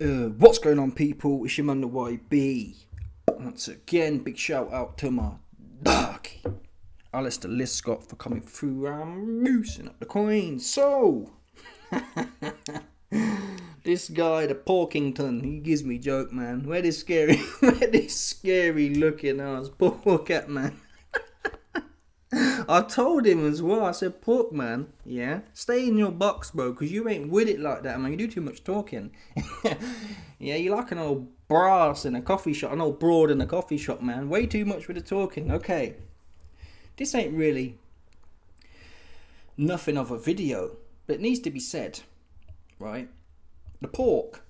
What's going on, people? It's your man the YB. Once again, big shout out to my darky Alistair Liscott for coming through and moosing up the coin. So, this guy, the Porkington, he gives me joke, man. Where this scary looking ass poor cat, man. I told him as well, I said, Pork, man, yeah, stay in your box, bro, because you ain't with it like that, man. You do too much talking. Yeah, you like an old brass in a coffee shop, an old broad in a coffee shop, man. Way too much with the talking. Okay, this ain't really nothing of a video, but it needs to be said, right? The pork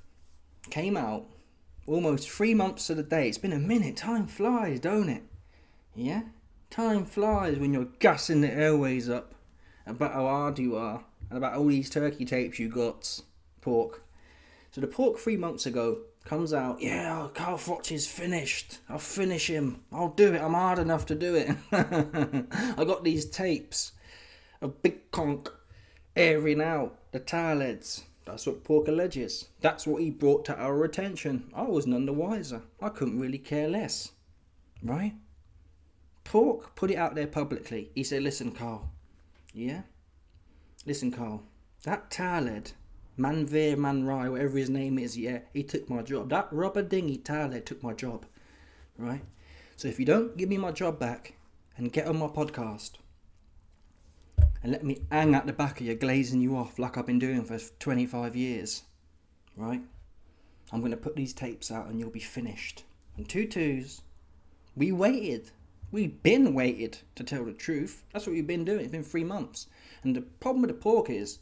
came out almost 3 months to the day. It's been a minute. Time flies, don't it? Yeah? Time flies when you're gassing the airways up about how hard you are and about all these turkey tapes you got, Pork. So the Pork 3 months ago comes out, yeah, Carl Froch is finished. I'll finish him. I'll do it. I'm hard enough to do it. I got these tapes of Big Conk airing out the tile heads. That's what Pork alleges. That's what he brought to our attention. I was none the wiser. I couldn't really care less. Right? Pork put it out there publicly. He said, listen, Carl. Yeah? Listen, Carl. That tile-head, Manveer Manrai, whatever his name is, yeah, he took my job. That rubber dinghy tile-head took my job. Right? So if you don't give me my job back and get on my podcast and let me hang at the back of you, glazing you off like I've been doing for 25 years, right? I'm going to put these tapes out and you'll be finished. And 2 twos, we waited. We've been waited, to tell the truth. That's what we've been doing. It's been 3 months. And the problem with the Pork is,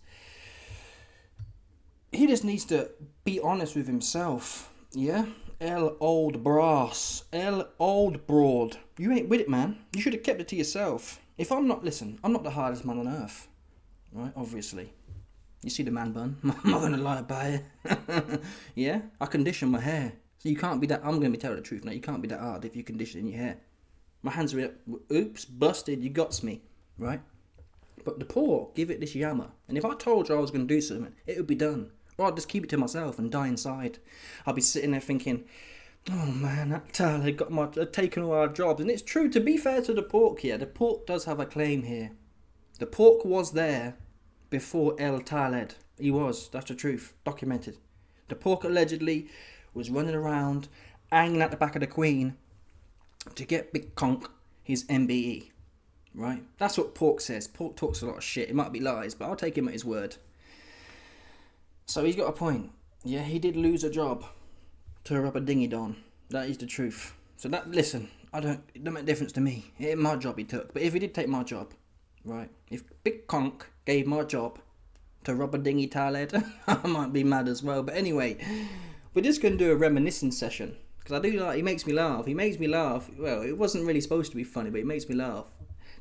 he just needs to be honest with himself. Yeah? El old brass. El old broad. You ain't with it, man. You should have kept it to yourself. If I'm not, listen, I'm not the hardest man on earth. Right? Obviously. You see the man bun? I'm not going to lie about it. Yeah? I condition my hair. So you can't be that, I'm going to tell the truth now. You can't be that hard if you condition your hair. My hands are up. Oops, busted, you got me, right? But the Pork, give it this yammer. And if I told you I was going to do something, it would be done. Or I'd just keep it to myself and die inside. I'll be sitting there thinking, oh man, that tile had got taken all our jobs. And it's true, to be fair to the Pork here, the Pork does have a claim here. The Pork was there before El Taled. He was, that's the truth, documented. The Pork allegedly was running around, hanging at the back of the Queen, to get Big Conk his MBE, right? That's what Pork says. Pork talks a lot of shit. It might be lies, but I'll take him at his word. So he's got a point. Yeah, he did lose a job to a rubber dinghy don. That is the truth. So that, listen, it don't make a difference to me. It ain't my job he took. But if he did take my job, right? If Big Conk gave my job to rubber dinghy tile-head, I might be mad as well. But anyway, we're just going to do a reminiscing session. Because I do like, he makes me laugh. He makes me laugh. Well, it wasn't really supposed to be funny, but it makes me laugh.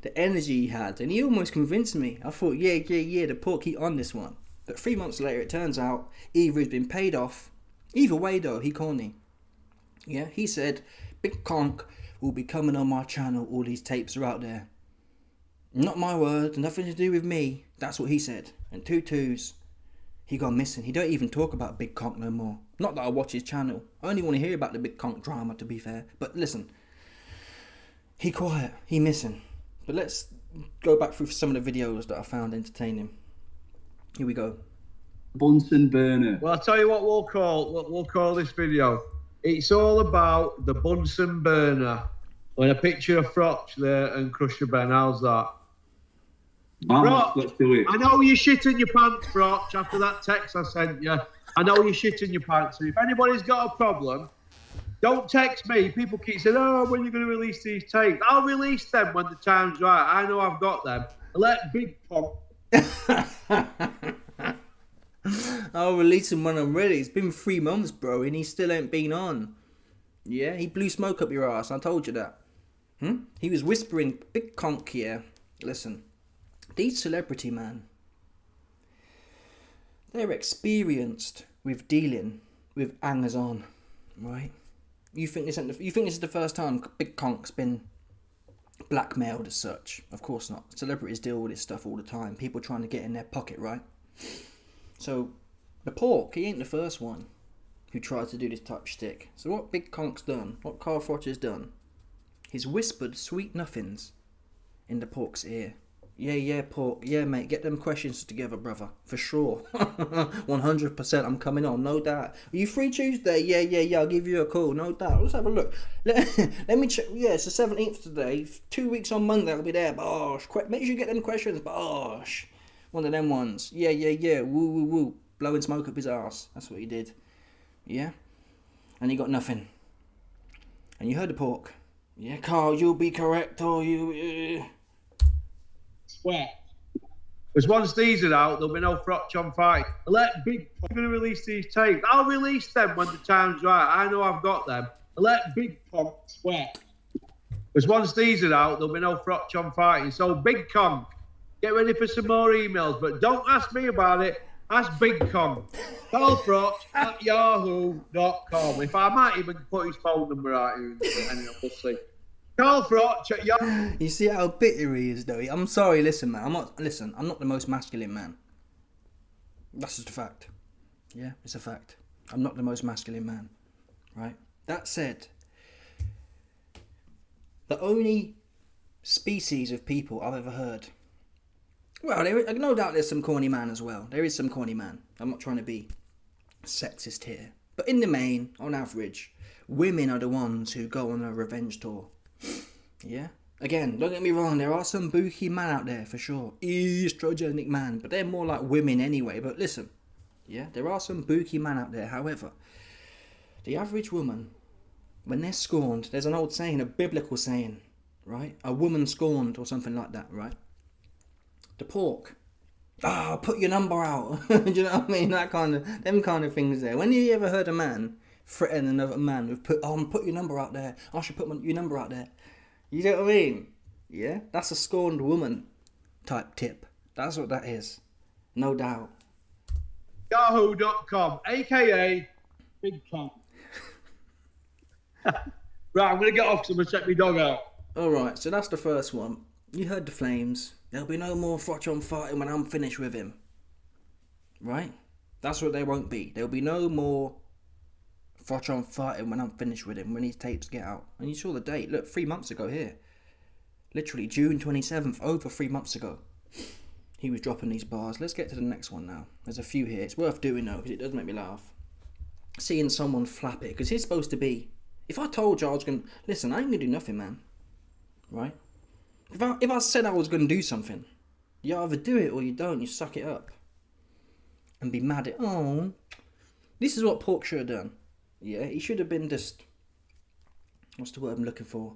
The energy he had. And he almost convinced me. I thought, yeah, the Pork, he on this one. But 3 months later, it turns out, either he's been paid off. Either way, though, he corny. Yeah, he said, Big Conk will be coming on my channel. All these tapes are out there. Not my word. Nothing to do with me. That's what he said. And 2 twos. He gone missing. He don't even talk about Big Conk no more. Not that I watch his channel. I only want to hear about the Big Conk drama, to be fair. But listen, he quiet. He missing. But let's go back through some of the videos that I found entertaining. Here we go. Bunsen burner. Well, I'll tell you what we'll call this video. It's all about the Bunsen burner. With a picture of Froch there and Crusher Ben. How's that? Froch, let's do it. I know you're shitting your pants, Froch, after that text I sent you. I know you're shitting your pants. So if anybody's got a problem, don't text me. People keep saying, oh, when are you going to release these tapes? I'll release them when the time's right. I know I've got them. Let Big Punk. I'll release him when I'm ready. It's been 3 months, bro, and he still ain't been on. Yeah, he blew smoke up your ass. I told you that. He was whispering, Big Conk here. Listen. These celebrity man, they're experienced with dealing with hangers on, right? You think this is the first time Big Conk's been blackmailed as such? Of course not. Celebrities deal with this stuff all the time. People trying to get in their pocket, right? So the Pork, he ain't the first one. who tried to do this type of shtick. So what Big Conk's done, what Carl Froch has done, he's whispered sweet nothings in the Pork's ear. Yeah, Pork. Yeah, mate, get them questions together, brother. For sure. 100% I'm coming on, no doubt. Are you free Tuesday? Yeah, I'll give you a call, no doubt. Let's have a look. Let me check. Yeah, it's the 17th today. 2 weeks on Monday, I'll be there. Bosh. Make sure you get them questions. Bosh. One of them ones. Yeah. Woo. Blowing smoke up his ass. That's what he did. Yeah? And he got nothing. And you heard the Pork. Yeah, Carl, you'll be correct, or you... Swear. Because once these are out, there'll be no Froch on fight. Let Big Punk going to release these tapes. I'll release them when the time's right. I know I've got them. Let Big Punk swear. Because once these are out, there'll be no Froch on fighting. So Big Conk, get ready for some more emails. But don't ask me about it. Ask Big Conk. Carl Froch at yahoo.com. If I might even put his phone number out here. Anyway, we'll see. Carl Froch at yahoo. You see how bitter he is, though. I'm sorry, listen, man. I'm not the most masculine man. That's just a fact. Yeah, it's a fact. I'm not the most masculine man. Right? That said, the only species of people I've ever heard... Well, no doubt there's some corny man as well. There is some corny man. I'm not trying to be sexist here. But in the main, on average, women are the ones who go on a revenge tour. Yeah? Again, don't get me wrong, there are some booky man out there for sure. Estrogenic man. But they're more like women anyway. But listen, yeah, there are some booky man out there. However, the average woman, when they're scorned, there's an old saying, a biblical saying, right? A woman scorned or something like that, right? The Pork. Put your number out. Do you know what I mean? Them kind of things there. When you ever heard a man threaten another man with put your number out there. I should put your number out there. You know what I mean? Yeah? That's a scorned woman type tip. That's what that is. No doubt. Yahoo.com, a.k.a. Big Conk. Right, I'm going to get off because I'm going to check my dog out. Alright, so that's the first one. You heard the flames. There'll be no more Froch on fighting when I'm finished with him. Right? That's what there won't be. There'll be no more Froch on fighting when I'm finished with him, when his tapes get out. And you saw the date. Look, 3 months ago here. Literally, June 27th, over 3 months ago. He was dropping these bars. Let's get to the next one now. There's a few here. It's worth doing though, because it does make me laugh. Seeing someone flap it. Because he's supposed to be... If I told you I was going to... Listen, I ain't going to do nothing, man. Right? If I said I was going to do something, you either do it or you don't. You suck it up. And be mad at... Oh, this is what Pork should have done. Yeah, he should have been just... What's the word I'm looking for?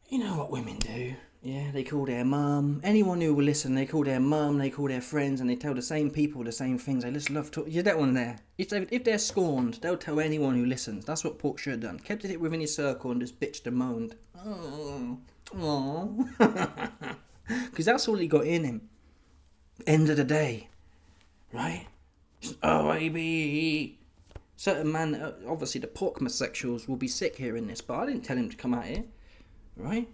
You know what women do. Yeah, they call their mum. Anyone who will listen, they call their mum, they call their friends, and they tell the same people the same things. They just love talk. You that one there. If they're scorned, they'll tell anyone who listens. That's what Pork should have done. Kept it within his circle and just bitched and moaned. Oh. Because that's all he got in him. End of the day. Right? Oh, baby. Certain man, obviously the pork homosexuals will be sick hearing this, but I didn't tell him to come out here. Right?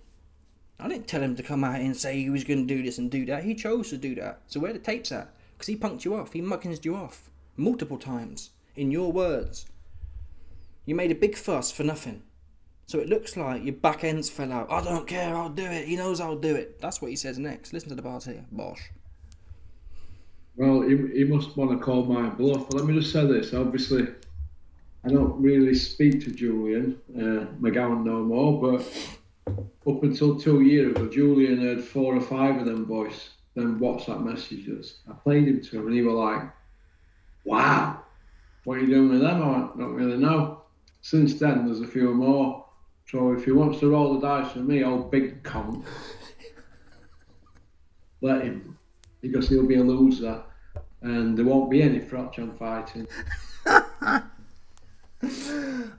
I didn't tell him to come out here and say he was going to do this and do that. He chose to do that. So where are the tapes at? Because he punked you off. He muckins you off. Multiple times. In your words. You made a big fuss for nothing. So it looks like your back ends fell out. I don't care, I'll do it. He knows I'll do it. That's what he says next. Listen to the bars here. Bosh. Well, he must want to call my bluff. But let me just say this. Obviously, I don't really speak to Julian McGowan no more, but up until 2 years ago, Julian had 4 or 5 of them WhatsApp messages. I played him to him and he was like, wow, what are you doing with them? I don't really know. Since then, there's a few more. So if he wants to roll the dice with me, old Big Conk, let him. Because he'll be a loser and there won't be any Froch on fighting.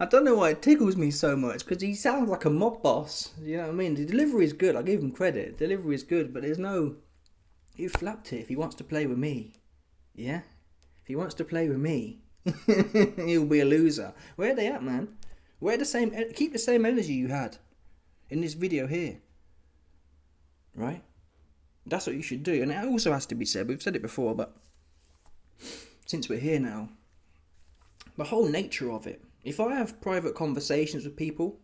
I don't know why it tickles me so much, because he sounds like a mob boss. You know what I mean? The delivery is good. I give him credit. The delivery is good, but there's no... He flapped it if he wants to play with me. Yeah? If he wants to play with me, he'll be a loser. Where are they at, man? Keep the same energy you had in this video here. Right? That's what you should do. And it also has to be said, we've said it before, but since we're here now, the whole nature of it. If I have private conversations with people,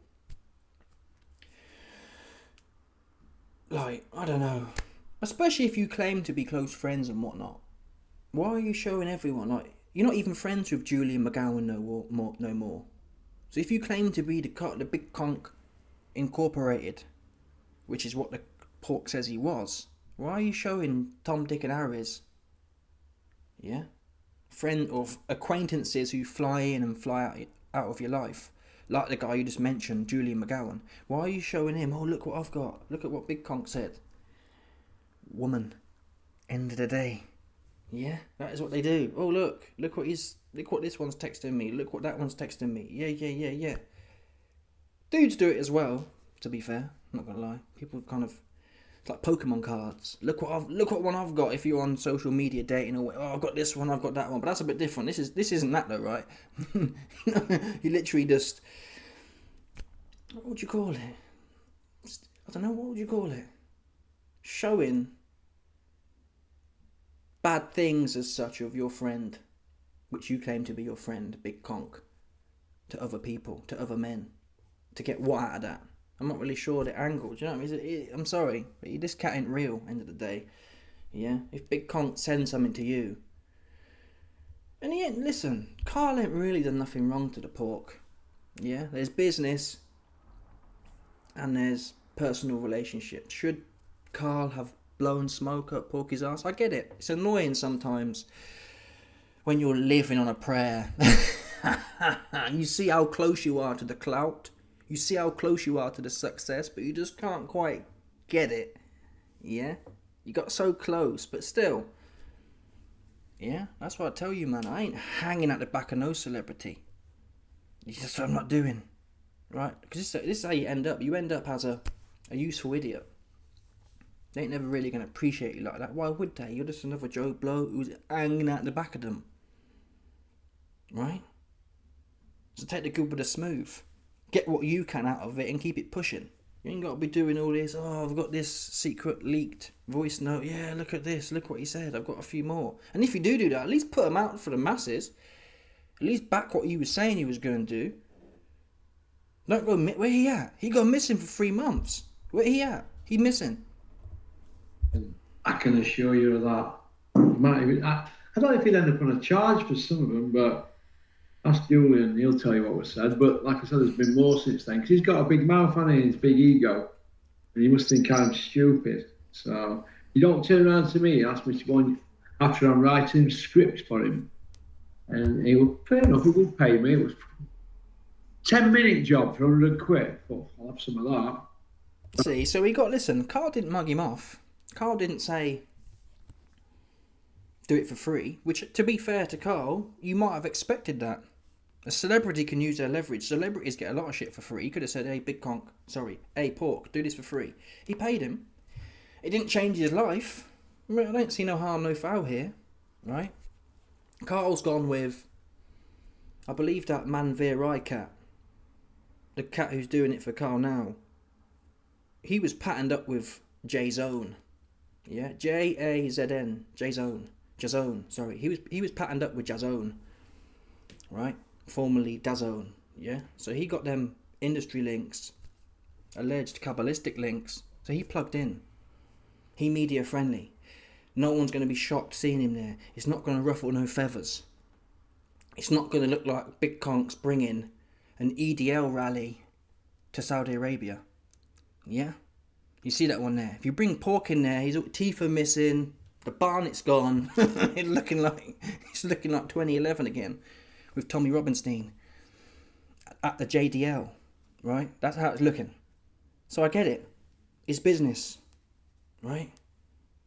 like, I don't know, especially if you claim to be close friends and whatnot, why are you showing everyone, like, you're not even friends with Julian McGowan no more. So if you claim to be the big conk incorporated, which is what the Pork says he was, why are you showing Tom, Dick and Harry's? Yeah? Friend of acquaintances who fly in and fly out of your life. Like the guy you just mentioned, Julian McGowan. Why are you showing him, oh, look what I've got. Look at what Big Conk said. Woman. End of the day. Yeah? That is what they do. Oh, look what this one's texting me. Look what that one's texting me. Yeah. Dudes do it as well, to be fair. I'm not gonna lie. People kind of, it's like Pokemon cards. Look what one I've got. If you're on social media dating, or oh, I've got this one, I've got that one. But that's a bit different. This isn't that though, right? You literally just, what would you call it? I don't know. What would you call it? Showing bad things as such of your friend, which you claim to be your friend, Big Conk, to other people, to other men, to get what out of that? I'm not really sure the angle. Do you know what I mean? I'm sorry, but this cat ain't real. End of the day, yeah. If Big Conk sends something to you, and he ain't, listen, Carl ain't really done nothing wrong to the Pork. Yeah, there's business, and there's personal relationships. Should Carl have blown smoke up Porky's ass? I get it. It's annoying sometimes when you're living on a prayer. You see how close you are to the clout. You see how close you are to the success, but you just can't quite get it. Yeah? You got so close, but still. Yeah? That's what I tell you, man. I ain't hanging at the back of no celebrity. It's just what I'm not doing. Right? Because this is how you end up. You end up as a useful idiot. They ain't never really going to appreciate you like that. Why would they? You're just another Joe Blow who's hanging at the back of them. Right? So take the good with the smooth. Get what you can out of it and keep it pushing. You ain't got to be doing all this, oh, I've got this secret leaked voice note. Yeah, look at this. Look what he said. I've got a few more. And if you do that, at least put them out for the masses. At least back what he was saying he was going to do. Don't go, where he at? He gone missing for 3 months. Where he at? He missing. I can assure you of that. I don't know if he'd end up on a charge for some of them, but ask Julian, he'll tell you what was said. But like I said, there's been more since then, because he's got a big mouth on him, his big ego, and he must think I'm stupid. So you don't turn around to me and ask me to go on after I'm writing scripts for him. And he would, fair enough, he would pay me. It was a 10-minute job for 100 quid. Well, I'll have some of that. See, so he got, listen, Carl didn't mug him off. Carl didn't say, do it for free, which, to be fair to Carl, you might have expected that. A celebrity can use their leverage. Celebrities get a lot of shit for free. He could have said, hey Pork, do this for free. He paid him. It didn't change his life. I don't see no harm, no foul here, right? Carl's gone with, I believe, that Manveer cat. The cat who's doing it for Carl now. He was patterned up with J-Zone. Yeah, J-A-Z-N. J-Zone, sorry. He was patterned up with J-Zone. Right? Formerly Dazone. Yeah? So he got them industry links. Alleged Kabbalistic links. So he plugged in. He media friendly. No one's going to be shocked seeing him there. It's not going to ruffle no feathers. It's not going to look like Big Conk's bringing an EDL rally to Saudi Arabia. Yeah? You see that one there? If you bring Pork in there, his teeth are missing, the barnet's gone. It's looking like 2011 again with Tommy Robinstein at the JDL, right? That's how it's looking. So I get it. It's business, right?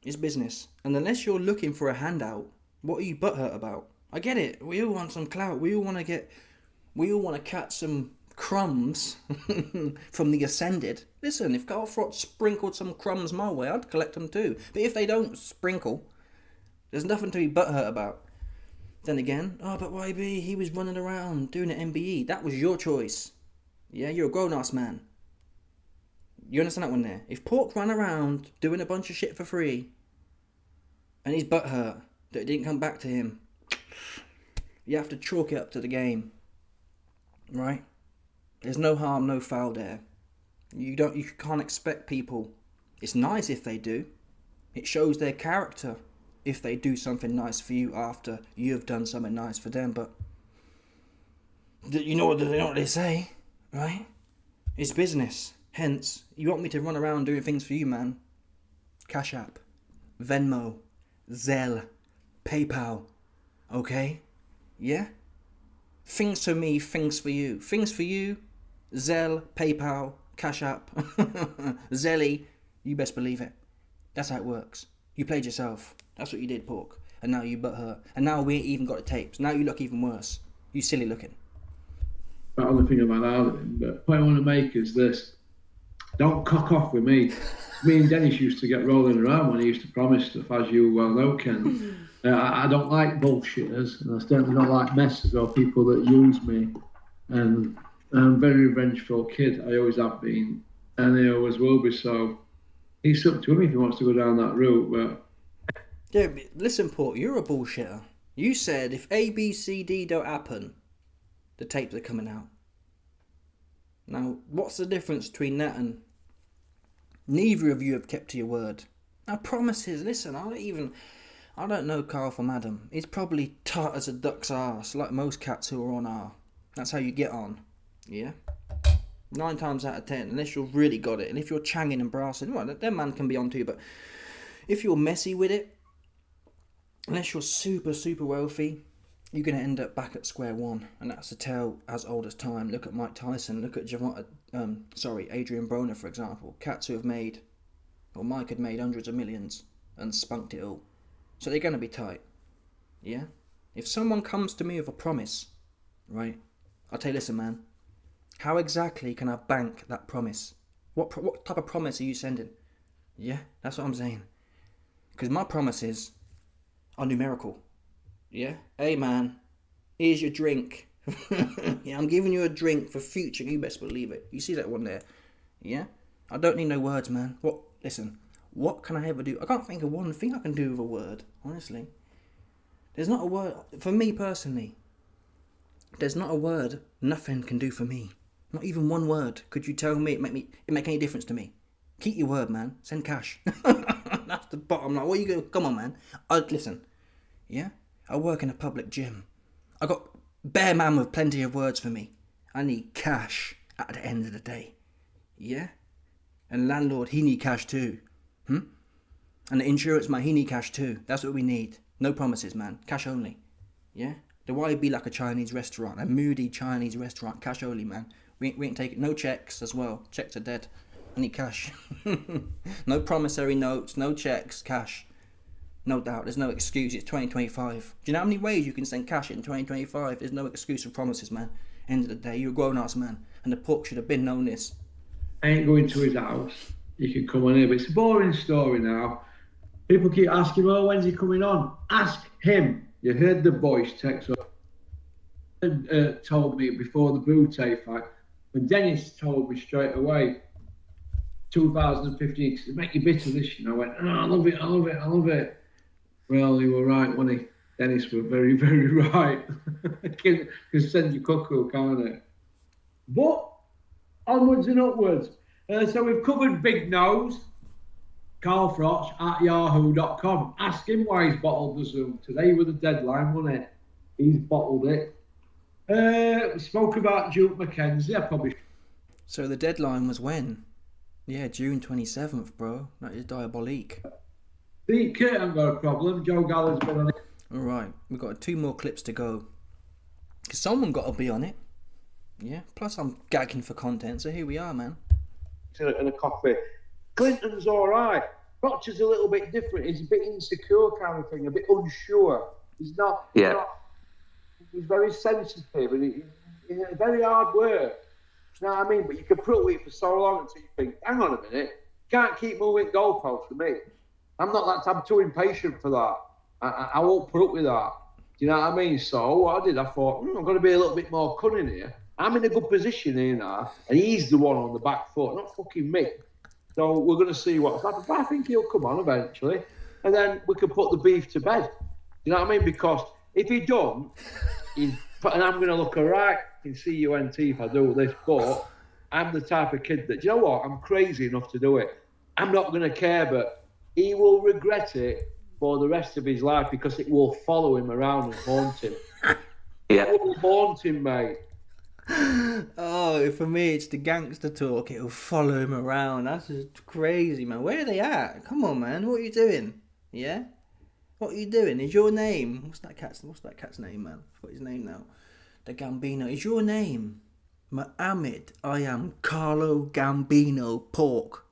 It's business. And unless you're looking for a handout, what are you butthurt about? I get it. We all want some clout. We all want to catch some crumbs from the ascended. Listen, if Carl Froch sprinkled some crumbs my way, I'd collect them too. But if they don't sprinkle, there's nothing to be butthurt about. Then again, but YB, he was running around doing an MBE. That was your choice. Yeah, you're a grown-ass man. You understand that one there? If Pork ran around doing a bunch of shit for free, and he's butthurt that it didn't come back to him, You have to chalk it up to the game, right? There's no harm, no foul there. You can't expect people. It's nice if they do. It shows their character if they do something nice for you after you have done something nice for them. But you know what they say, right? It's business. Hence, you want me to run around doing things for you, man. Cash App, Venmo, Zelle, PayPal, okay? Yeah? Things for me, things for you. Things for you, Zelle, PayPal, Cash App, Zelly, you best believe it. That's how it works. You played yourself. That's what you did, Pork. And now you butt hurt. And now we ain't even got the tapes. Now you look even worse. You silly looking. That other thing about Arlen, but the point I want to make is this. Don't cock off with me. Me and Dennis used to get rolling around when he used to promise stuff, as you well know, Ken. I don't like bullshitters, and I certainly don't like messes or people that use me. And I'm a very revengeful kid. I always have been, and I always will be. So it's up to him if he wants to go down that route. But yeah, but listen, Pork, you're a bullshitter. You said if A, B, C, D don't happen, the tapes are coming out. Now, what's the difference between that and neither of you have kept to your word? Now, promises, listen, I don't know Carl from Adam. He's probably tight as a duck's arse, like most cats who are on R. That's how you get on, yeah? 9 times out of 10, unless you've really got it. And if you're changing and brassing, well, that man can be on too, but if you're messy with it, unless you're super, super wealthy, you're going to end up back at square one. And that's a tale as old as time. Look at Mike Tyson, look at Adrian Broner, for example. Cats who have made, or Mike had made hundreds of millions and spunked it all. So they're going to be tight, yeah? If someone comes to me with a promise, right, I'll tell you, listen, man, how exactly can I bank that promise? What type of promise are you sending? Yeah, that's what I'm saying. Because my promises are numerical, yeah? Hey, man, here's your drink. Yeah, I'm giving you a drink for future, you best believe it. You see that one there, yeah? I don't need no words, man. Listen, what can I ever do? I can't think of one thing I can do with a word, honestly. There's not a word, for me personally, there's not a word nothing can do for me. Not even one word. Could you tell me it make any difference to me? Keep your word, man. Send cash. That's the bottom line. What are you going? Come on, man. Listen, yeah? I work in a public gym. I got bare man with plenty of words for me. I need cash at the end of the day. Yeah? And landlord, he need cash too. And the insurance man, he need cash too. That's what we need. No promises, man. Cash only. Yeah? The why be like a Chinese restaurant, a moody Chinese restaurant, cash only, man. We ain't taking no checks as well. Checks are dead. I need cash. No promissory notes, no checks, cash. No doubt. There's no excuse. It's 2025. Do you know how many ways you can send cash in 2025? There's no excuse for promises, man. End of the day, you're a grown-ass man, and the Pork should have been known this. I ain't going to his house. You can come on here, but it's a boring story now. People keep asking, oh, when's he coming on? Ask him. You heard the voice text up. Told me before the Boutte fight, when Dennis told me straight away, 2015, to make you bitter this, I went, oh, I love it. Well, you were right, wasn't he? Dennis was very, very right. Can send you cuckoo, can't it? But onwards and upwards. So we've covered Big Nose, Carl Froch at yahoo.com. Ask him why he's bottled the Zoom. Today was the deadline, wasn't it? He's bottled it. We spoke about Duke McKenzie. I probably. So the deadline was when? Yeah, June 27th, bro. That is diabolique. Pete Kurt ain't got a problem. Joe Gallo's been on it. Alright, we've got 2 more clips to go. Because someone got to be on it. Yeah, plus I'm gagging for content, so here we are, man. And a coffee. Clinton's alright. Roger's a little bit different. He's a bit insecure kind of thing, a bit unsure. He's not. Yeah. He's very sensitive and he's a very hard work. You know what I mean? But you can put with it for so long until you think, hang on a minute, can't keep moving goalposts for me. I'm too impatient for that. I won't put up with that. Do you know what I mean? So what I did, I thought, I'm going to be a little bit more cunning here. I'm in a good position here now, and he's the one on the back foot, not fucking me. So we're going to see what's happening. But I think he'll come on eventually, and then we can put the beef to bed. You know what I mean? Because If he don't, and I'm going to look alright in CUNT if I do this, but I'm the type of kid that, do you know what? I'm crazy enough to do it. I'm not going to care, but he will regret it for the rest of his life because it will follow him around and haunt him. Yeah. It will haunt him, mate. Oh, for me, it's the gangster talk. It'll follow him around. That's just crazy, man. Where are they at? Come on, man. What are you doing? Yeah? What are you doing? Is your name... What's that cat's name, man? I forgot his name now. The Gambino. Is your name Mohammed? I am Carlo Gambino Pork.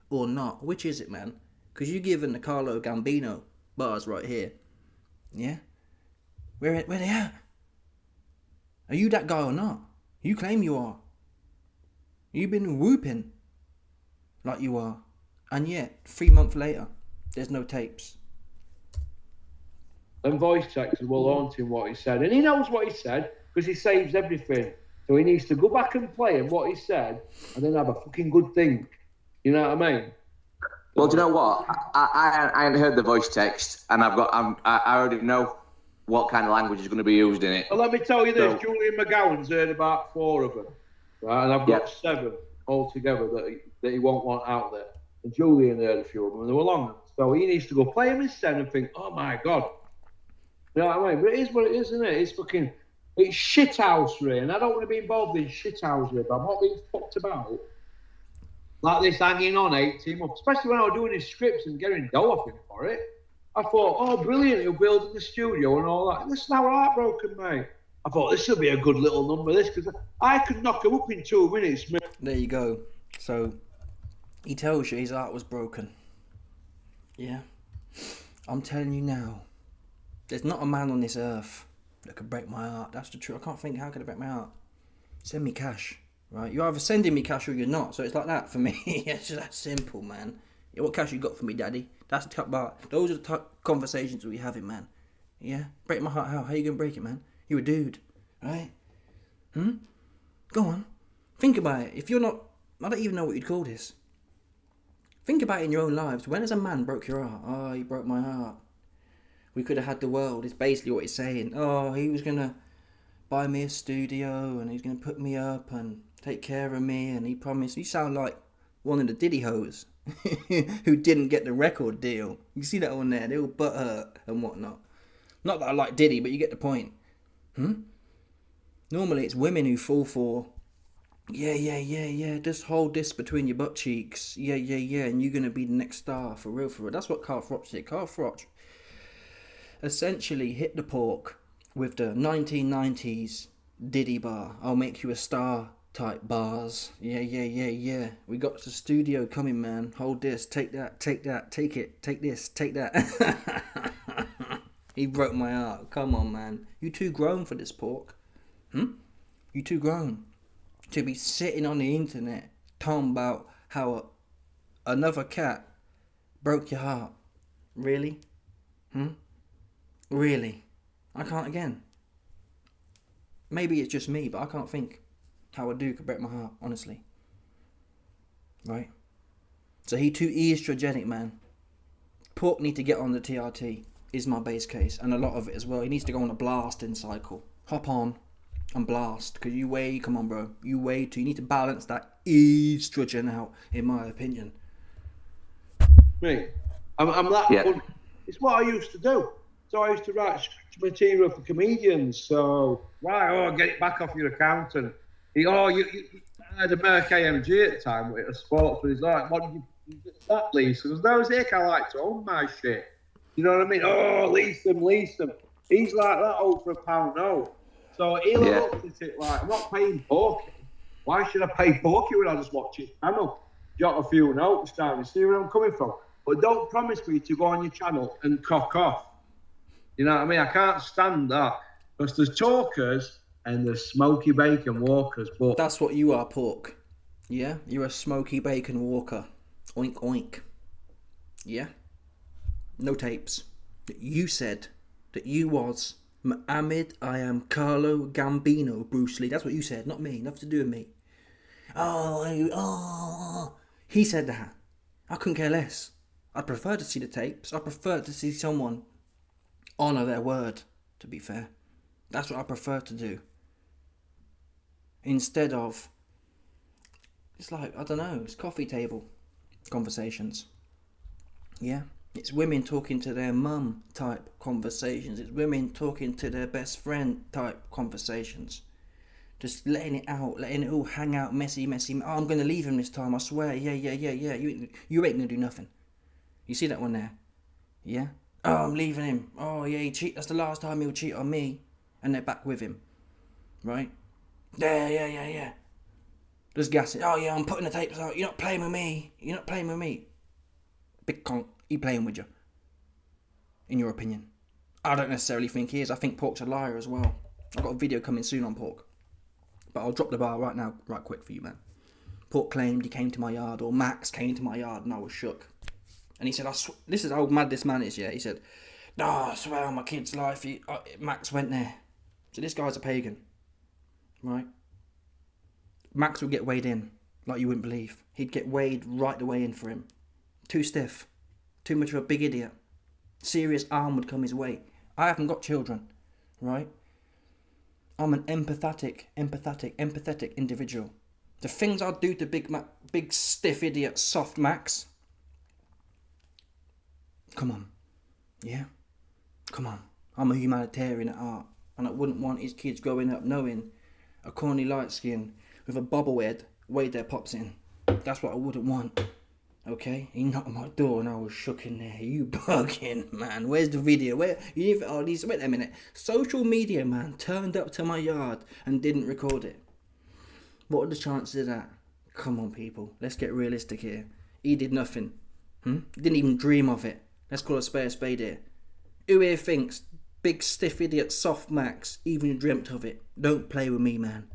Or not? Which is it, man? Because you're giving the Carlo Gambino bars right here. Yeah? Where they at? Are you that guy or not? You claim you are. You've been whooping like you are. And yet, 3 months later, there's no tapes. And voice texts will haunt him what he said. And he knows what he said because he saves everything. So he needs to go back and play him what he said and then have a fucking good think. You know what I mean? Well, do you know what? I hadn't heard the voice text, and I already know what kind of language is going to be used in it. Well, let me tell you this. Julian McGowan's heard about 4 of them. Right? And I've got 7 altogether that he won't want out there. And Julian heard a few of them and they were long. So he needs to go play him instead and think, oh my God. You know what I mean? But it is what it is, isn't it? It's shithousery, and I don't want to be involved in shithousery, but I'm not being fucked about. Like this hanging on 18 months, especially when I was doing his scripts and getting dough off him for it. I thought, oh, brilliant, he'll build in the studio and all that. Listen, how heartbroken, mate. I thought, this will be a good little number, this, because I could knock him up in 2 minutes. There you go. So, he tells you his heart was broken. Yeah? I'm telling you now, there's not a man on this earth that could break my heart. That's the truth. I can't think, how could it break my heart? Send me cash, right? You're either sending me cash or you're not. So it's like that for me. It's just that simple, man. Yeah, what cash you got for me, daddy? That's the type of, those are the type of conversations we having, man. Yeah? Break my heart how? How you gonna break it, man? You a dude, right? Go on. Think about it. If you're not, I don't even know what you'd call this. Think about it in your own lives. When has a man broke your heart? Oh, he broke my heart. We could have had the world. It's basically what he's saying. Oh, he was going to buy me a studio and he's going to put me up and take care of me and he promised. You sound like one of the Diddy hoes who didn't get the record deal. You see that on there? They all butthurt and whatnot. Not that I like Diddy, but you get the point. Normally it's women who fall for, yeah, just hold this between your butt cheeks. Yeah, and you're going to be the next star, for real. That's what Carl Froch did. Carl Froch essentially hit the pork with the 1990s Diddy bar. I'll make you a star type bars. Yeah. We got the studio coming, man. Hold this, take that, take it, take this, take that. He broke my heart. Come on, man. You too grown for this, pork. You too grown to be sitting on the internet talking about how another cat broke your heart. Really? Really? I can't again. Maybe it's just me, but I can't think how a dude could break my heart, honestly. Right? So he too estrogenic, man. Pork need to get on the TRT, is my base case, and a lot of it as well. He needs to go on a blasting cycle. Hop on and blast, because come on, bro. You need to balance that estrogen out, in my opinion. Me? I'm that. Yeah. It's what I used to do. So I used to write script material for comedians. So, get it back off your accountant. You I had a Merc AMG at the time, with a sports, but he's like, what did you get that lease? Because those Ick, I like to own my shit. You know what I mean? Oh, lease them. He's like that, for a pound note. So he looked at it like, I'm not paying Porky. Why should I pay Porky when I just watch his channel? Jot a few notes down, you see where I'm coming from? But don't promise me to go on your channel and cock off. You know what I mean? I can't stand that. Because there's talkers and there's smoky bacon walkers. But that's what you are, Pork. Yeah? You're a smoky bacon walker. Oink, oink. Yeah? No tapes. You said that you was Mohammed, I am Carlo Gambino, Bruce Lee. That's what you said, not me. Nothing to do with me. He said that. I couldn't care less. I prefer to see the tapes. I prefer to see someone honour their word. to be fair. That's what I prefer to do. Instead of, it's like, I don't know, it's coffee table conversations. Yeah? It's women talking to their mum type conversations. It's women talking to their best friend type conversations. Just letting it out, letting it all hang out, messy. Oh, I'm going to leave him this time, I swear. Yeah. You ain't going to do nothing. You see that one there? Yeah? Oh, I'm leaving him. Oh, yeah, he cheat. That's the last time he'll cheat on me. And they're back with him. Right? Yeah. Just gassing. Oh, yeah, I'm putting the tapes out. You're not playing with me. Big conk. He playing with you. In your opinion. I don't necessarily think he is. I think Pork's a liar as well. I've got a video coming soon on Pork. But I'll drop the bar right now, right quick for you, man. Pork claimed he came to my yard, or Max came to my yard, and I was shook. And he said, this is how mad this man is, yeah? He said, no, I swear on my kid's life, Max went there. So this guy's a pagan, right? Max would get weighed in, like you wouldn't believe. He'd get weighed right the way in for him. Too stiff. Too much of a big idiot. Serious harm would come his way. I haven't got children, right? I'm an empathetic individual. The things I'd do to big stiff idiot soft Max. Come on. Yeah? Come on. I'm a humanitarian at heart. And I wouldn't want his kids growing up knowing a corny light skin with a bobble head weighed their pops in. That's what I wouldn't want. Okay? He knocked on my door and I was shook in there. You bugging, man. Where's the video? Wait a minute. Social media, man, turned up to my yard and didn't record it. What are the chances of that? Come on, people. Let's get realistic here. He did nothing. Didn't even dream of it. Let's call a spade here. Who here thinks big stiff idiot soft Max even dreamt of it? Don't play with me, man.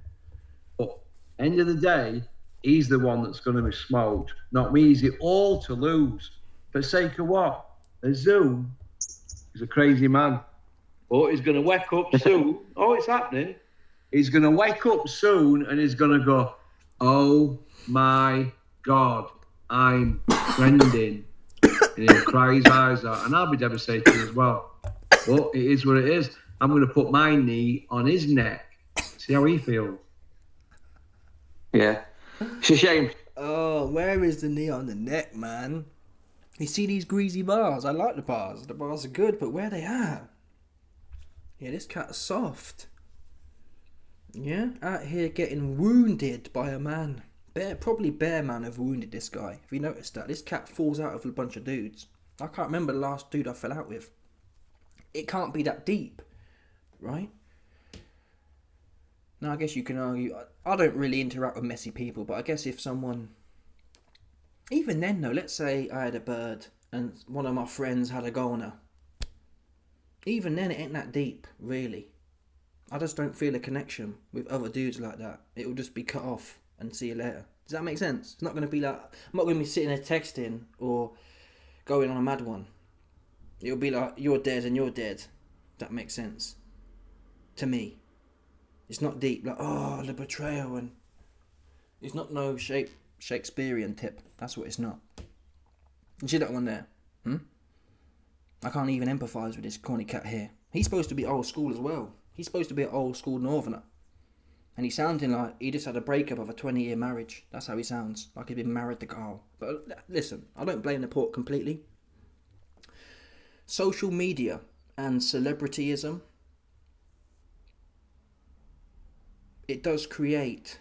But end of the day, he's the one that's going to be smoked, not me. He's all to lose. For the sake of what? A Zoom. He's a crazy man. But he's going to wake up soon. Oh, it's happening. He's going to wake up soon and he's going to go, oh my God, I'm trending. And he'll cry his eyes out. And I'll be devastated as well. But it is what it is. I'm going to put my knee on his neck. See how he feels. Yeah. It's a shame. Oh, where is the knee on the neck, man? You see these greasy bars? I like the bars. The bars are good, but where they at? Yeah, this cat's soft. Yeah, out here getting wounded by a man. Probably Bear Man have wounded this guy. Have you noticed that? This cat falls out of a bunch of dudes. I can't remember the last dude I fell out with. It can't be that deep, right? Now, I guess you can argue... I don't really interact with messy people, but I guess if someone... Even then, though, let's say I had a bird and one of my friends had a goner. Even then, it ain't that deep, really. I just don't feel a connection with other dudes like that. It will just be cut off and see you later. Does that make sense? It's not going to be like... I'm not going to be sitting there texting or going on a mad one. It'll be like, you're dead and you're dead. That makes sense. To me. It's not deep, like, oh, the betrayal, and it's not no Shakespearean tip. That's what it's not. You see that one there? I can't even empathise with this corny cat here. He's supposed to be old school as well. He's supposed to be an old school northerner. And he's sounding like he just had a breakup of a 20-year marriage. That's how he sounds, like he'd been married to Carl. But listen, I don't blame the Pork completely. Social media and celebrityism, it does create...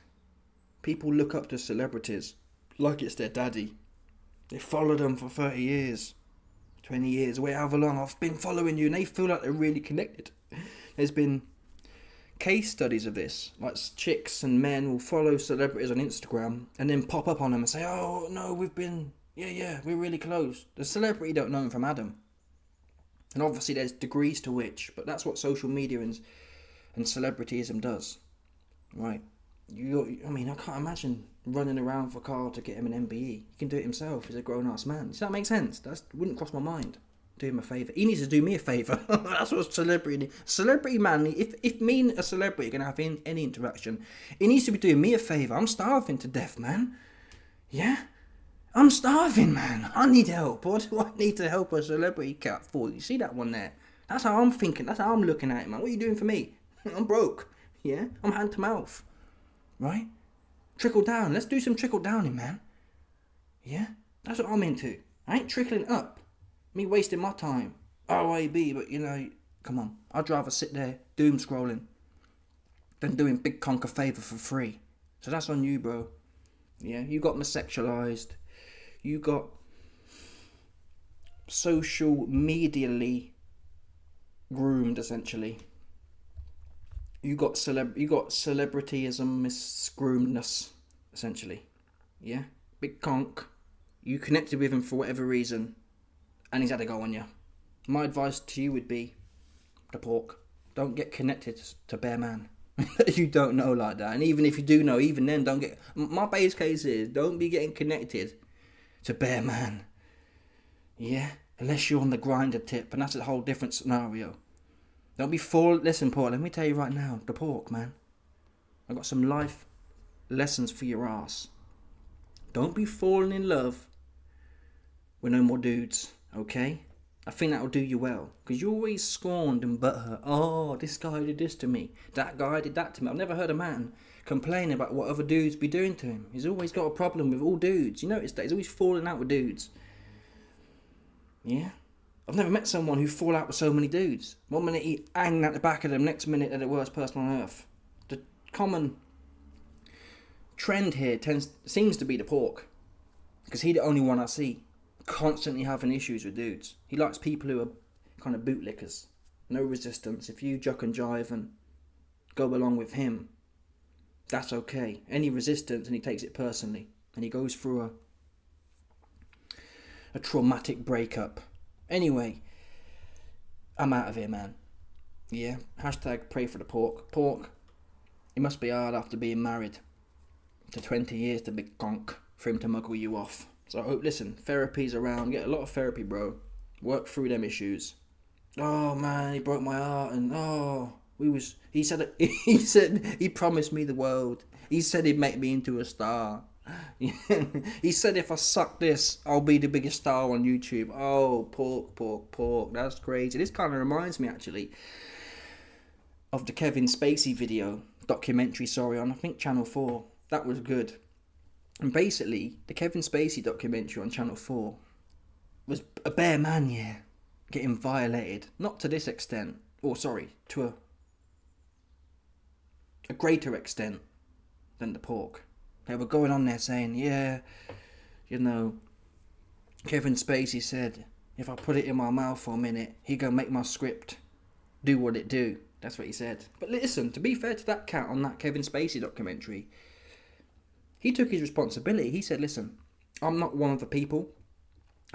People look up to celebrities like it's their daddy. They follow them for 30 years, 20 years, however long. I've been following you, and they feel like they're really connected. There's been case studies of this. Like chicks and men will follow celebrities on Instagram and then pop up on them and say, oh, no, we're really close. The celebrity don't know him from Adam. And obviously there's degrees to which, but that's what social media and celebrityism does. Right? I can't imagine running around for Carl to get him an MBE. He can do it himself. He's a grown-ass man. Does that make sense? That wouldn't cross my mind. Do him a favour. He needs to do me a favour. That's what celebrity man. If me and a celebrity are going to have any interaction, he needs to be doing me a favour. I'm starving to death, man. Yeah? I'm starving, man. I need help. What do I need to help a celebrity cat for? You see that one there? That's how I'm thinking. That's how I'm looking at it, man. What are you doing for me? I'm broke. Yeah? I'm hand to mouth. Right? Trickle down. Let's do some trickle downing, man. Yeah? That's what I'm into. I ain't trickling up. Me wasting my time. OAB, but you know, come on. I'd rather sit there doom scrolling than doing Big Conk a favour for free. So that's on you, bro. Yeah? You got me sexualised. You got social medially groomed, essentially. You got celebrityism, misgroomedness, essentially. Yeah? Big Conk. You connected with him for whatever reason, and he's had a go on you. My advice to you would be, the pork, don't get connected to Bear Man. You don't know like that. And even if you do know, even then, don't get... My base case is, don't be getting connected to Bear Man. Yeah? Unless you're on the grinder tip, and that's a whole different scenario. Don't be Listen, Paul, let me tell you right now, the pork, man. I got some life lessons for your ass. Don't be falling in love with no more dudes, okay? I think that'll do you well. Because you're always scorned and butthurt. Oh, this guy did this to me. That guy did that to me. I've never heard a man complain about what other dudes be doing to him. He's always got a problem with all dudes. You notice that? He's always falling out with dudes. Yeah? I've never met someone who fall out with so many dudes. One minute he hanging at the back of them, next minute they're the worst person on earth. The common trend here seems to be the pork. Because he's the only one I see constantly having issues with dudes. He likes people who are kind of bootlickers. No resistance. If you jock and jive and go along with him, that's okay. Any resistance and he takes it personally. And he goes through a traumatic breakup. Anyway, I'm out of here, man. Yeah, hashtag pray for the pork. Pork, it must be hard after being married to 20 years to Big Conk for him to muggle you off. So I hope, listen, therapy's around. Get a lot of therapy, bro. Work through them issues. Oh, man, he broke my heart and he said he promised me the world. He said he'd make me into a star. He said if I suck this, I'll be the biggest star on YouTube. Oh, pork. That's crazy. This kind of reminds me, actually, of the Kevin Spacey documentary, on, I think, Channel 4. That was good. And basically, the Kevin Spacey documentary on Channel 4 was a bare man, yeah, getting violated. Not to this extent. To a greater extent than the pork. They were going on there saying, yeah, you know, Kevin Spacey said, if I put it in my mouth for a minute, he gonna make my script do what it do. That's what he said. But listen, to be fair to that cat on that Kevin Spacey documentary, he took his responsibility. He said, listen, I'm not one of the people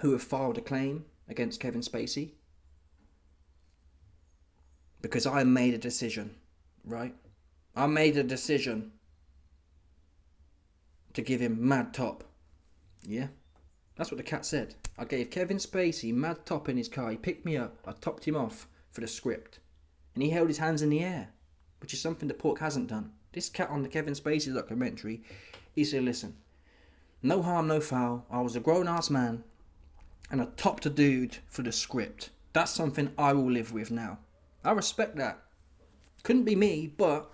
who have filed a claim against Kevin Spacey because I made a decision, right? I made a decision to give him mad top. Yeah? That's what the cat said. I gave Kevin Spacey mad top in his car. He picked me up. I topped him off for the script. And he held his hands in the air, which is something the pork hasn't done. This cat on the Kevin Spacey documentary, he said, listen, no harm, no foul. I was a grown-ass man and I topped a dude for the script. That's something I will live with now. I respect that. Couldn't be me, but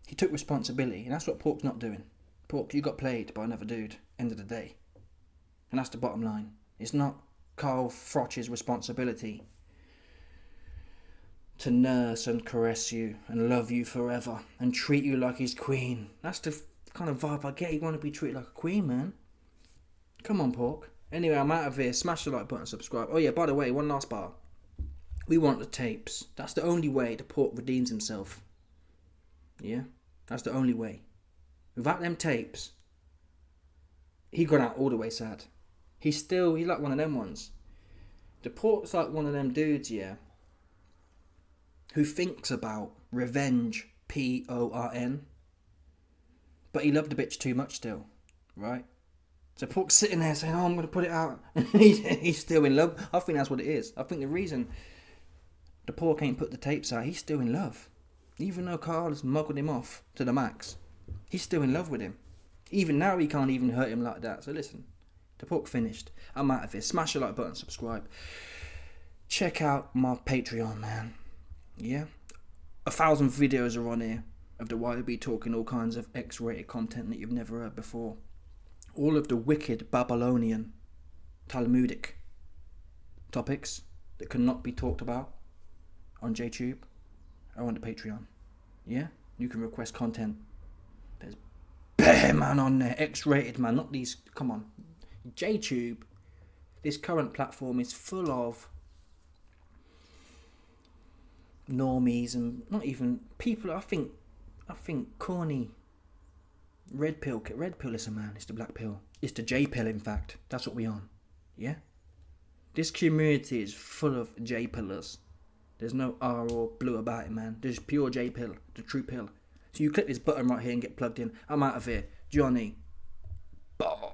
he took responsibility. And that's what Pork's not doing. Pork, you got played by another dude, end of the day. And that's the bottom line. It's not Carl Froch's responsibility to nurse and caress you and love you forever and treat you like his queen. That's the kind of vibe I get. You want to be treated like a queen, man. Come on, Pork. Anyway, I'm out of here. Smash the like button, subscribe. Oh yeah, by the way, one last bar. We want the tapes. That's the only way the Pork redeems himself. Yeah? That's the only way. Without them tapes, he got out all the way sad. He's like one of them ones. The Pork's like one of them dudes, yeah, who thinks about revenge, P-O-R-N, but he loved the bitch too much still, right? So Pork's sitting there saying, oh, I'm going to put it out. He's still in love. I think that's what it is. I think the reason the Pork ain't put the tapes out, he's still in love. Even though Carl has muggled him off to the max, he's still in love with him. Even now, he can't even hurt him like that. So listen, the Pork finished. I'm out of here. Smash the like button, subscribe. check out my Patreon, man. Yeah? 1,000 videos are on here of the YB talking all kinds of X-rated content that you've never heard before. All of the wicked Babylonian, Talmudic topics that cannot be talked about on JTube are on the Patreon. Yeah? You can request content. There's bare man on there, X-rated man, not these, come on. JTube, this current platform is full of normies and not even people, I think corny. Red pill listen man, it's the black pill. It's the J pill in fact. That's what we on. Yeah? This community is full of J pillars. There's no R or blue about it, man. There's pure J pill, the true pill. So you click this button right here and get plugged in. I'm out of here. Johnny. Bye.